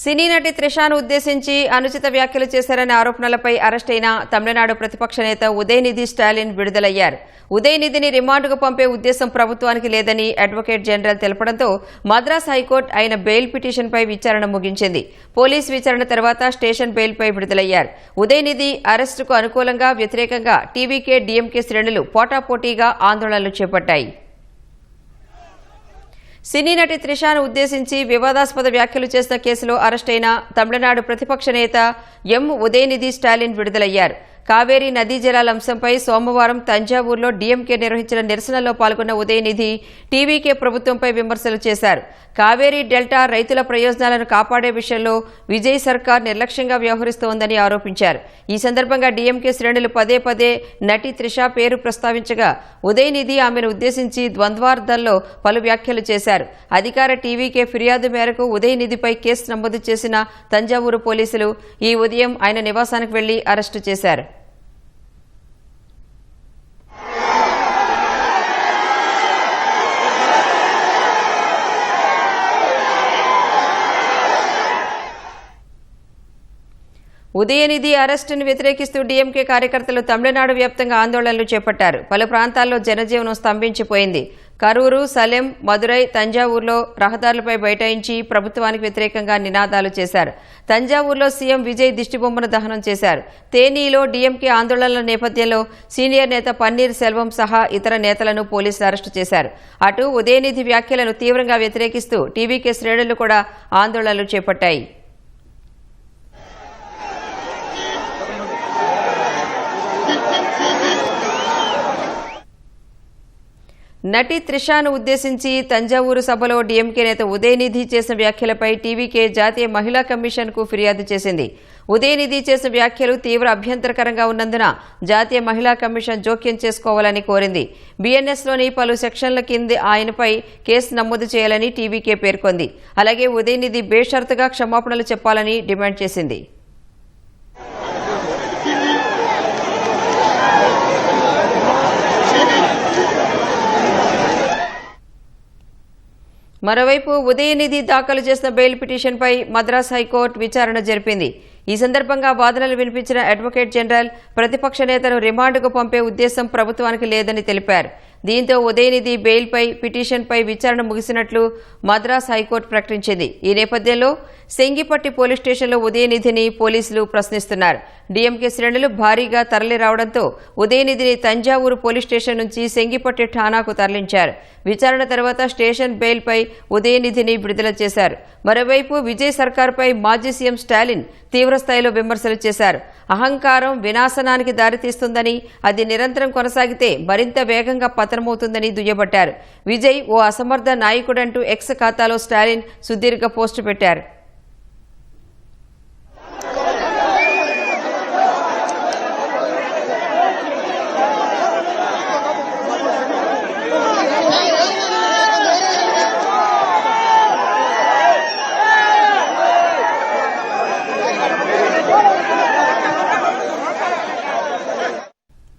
సినీ నటి త్రిషాను ఉద్దేశించి అనుచిత వ్యాఖ్యలు చేశారనే ఆరోపణలపై అరెస్టైన తమిళనాడు ప్రతిపక్ష నేత ఉదయనిధి స్టాలిన్ విడుదలయ్యారు. ఉదయనిధిని రిమాండ్కు పంపే ఉద్దేశం ప్రభుత్వానికి లేదని అడ్వకేట్ జనరల్ తెలపడంతో మద్రాస్ హైకోర్టు ఆయన బెయిల్ పిటిషన్పై విచారణ ముగించింది. పోలీసు విచారణ తర్వాత స్టేషన్ బెయిల్పై విడుదలయ్యారు. ఉదయనిధి అరెస్టుకు అనుకూలంగా వ్యతిరేకంగా టీవీకే డీఎంకే శ్రేణులు పోటాపోటీగా ఆందోళనలు చేపట్టాయి. సినీ నటి త్రిషాను ఉద్దేశించి వివాదాస్పద వ్యాఖ్యలు చేసిన కేసులో అరెస్టైన తమిళనాడు ప్రతిపక్ష నేత ఎం ఉదయనిధి స్టాలిన్ విడుదలయ్యారు. కావేరీ నదీ జలాల అంశంపై సోమవారం తంజావూరులో డీఎంకే నిర్వహించిన నిరసనలో పాల్గొన్న ఉదయనిధి టీవీకే ప్రభుత్వంపై విమర్శలు చేశారు. కావేరీ డెల్టా రైతుల ప్రయోజనాలను కాపాడే విషయంలో విజయ్ సర్కార్ నిర్లక్ష్యంగా వ్యవహరిస్తోందని ఆరోపించారు. ఈ సందర్భంగా డీఎంకే శ్రేణులు పదే పదే నటి త్రిష పేరు ప్రస్తావించగా ఉదయనిధి ఆమెను ఉద్దేశించి ద్వంద్వార్థంలో పలు వ్యాఖ్యలు చేశారు. అధికార టీవీకే ఫిర్యాదు మేరకు ఉదయనిధిపై కేసు నమోదు చేసిన తంజావూరు పోలీసులు ఈ ఉదయం ఆయన నివాసానికి వెళ్లి అరెస్టు చేశారు. ఉదయనిధి అరెస్టును వ్యతిరేకిస్తూ డీఎంకే కార్యకర్తలు తమిళనాడు వ్యాప్తంగా ఆందోళనలు చేపట్టారు. పలు ప్రాంతాల్లో జనజీవనం స్తంభించిపోయింది. కరూరు, సలెం, మదురై, తంజావూరులో రహదారులపై బైఠాయించి ప్రభుత్వానికి వ్యతిరేకంగా నినాదాలు చేశారు. తంజావూరులో సీఎం విజయ్ దిష్టిబొమ్మను దహనం చేశారు. తేనీలో డీఎంకే ఆందోళనల నేపథ్యంలో సీనియర్ నేత పన్నీర్ సెల్వం సహా ఇతర నేతలను పోలీసులు అరెస్టు చేశారు. అటు ఉదయనిధి వ్యాఖ్యలను తీవ్రంగా వ్యతిరేకిస్తూ టీవీకే శ్రేణులు కూడా ఆందోళనలు చేపట్టాయి. నటి త్రిషాను ఉద్దేశించి తంజావూరు సభలో డీఎంకే నేత ఉదయనిధి చేసిన వ్యాఖ్యలపై టీవీకే జాతీయ మహిళా కమిషన్కు ఫిర్యాదు చేసింది. ఉదయనిధి చేసిన వ్యాఖ్యలు తీవ్ర అభ్యంతరకరంగా ఉన్నందున జాతీయ మహిళా కమిషన్ జోక్యం చేసుకోవాలని కోరింది. బీఎన్ఎస్లోని పలు సెక్షన్ల కింద ఆయనపై కేసు నమోదు చేయాలని టీవీకే పేర్కొంది. అలాగే ఉదయనిధి బేషరతుగా క్షమాపణలు చెప్పాలని డిమాండ్ చేసింది. మరోవైపు ఉదయనిధి దాఖలు చేసిన బెయిల్ పిటిషన్పై మద్రాస్ హైకోర్టు విచారణ జరిపింది. ఈ సందర్భంగా వాదనలు వినిపించిన అడ్వకేట్ జనరల్ ప్రతిపక్ష నేతను రిమాండ్కు పంపే ఉద్దేశం ప్రభుత్వానికి లేదని తెలిపారు. దీంతో ఉదయనిధి బెయిల్పై పిటిషన్పై విచారణ ముగిసినట్లు మద్రాస్ హైకోర్టు ప్రకటించింది. ఈ నేపథ్యంలో సెంగిపట్టి పోలీస్ స్టేషన్లో ఉదయనిధిని పోలీసులు ప్రశ్నిస్తున్నారు. డీఎంకే శ్రేణులు భారీగా తరలి రావడంతో ఉదయనిధిని తంజావూరు పోలీస్ స్టేషన్ నుంచి సెంగిపట్టి ఠాణాకు తరలించారు. విచారణ తర్వాత స్టేషన్ బెయిల్పై ఉదయనిధిని విడుదల చేశారు. మరోవైపు విజయ్ సర్కార్పై మాజీ సీఎం స్టాలిన్ తీవ్రస్థాయిలో విమర్శలు చేశారు. అహంకారం వినాశనానికి దారితీస్తుందని, అది నిరంతరం కొనసాగితే మరింత వేగంగా పతనమవుతుందని దుయ్యబట్టారు. విజయ్ ఓ అసమర్థ నాయకుడంటూ ఎక్స్ ఖాతాలో స్టాలిన్ సుదీర్ఘ పోస్టు పెట్టారు.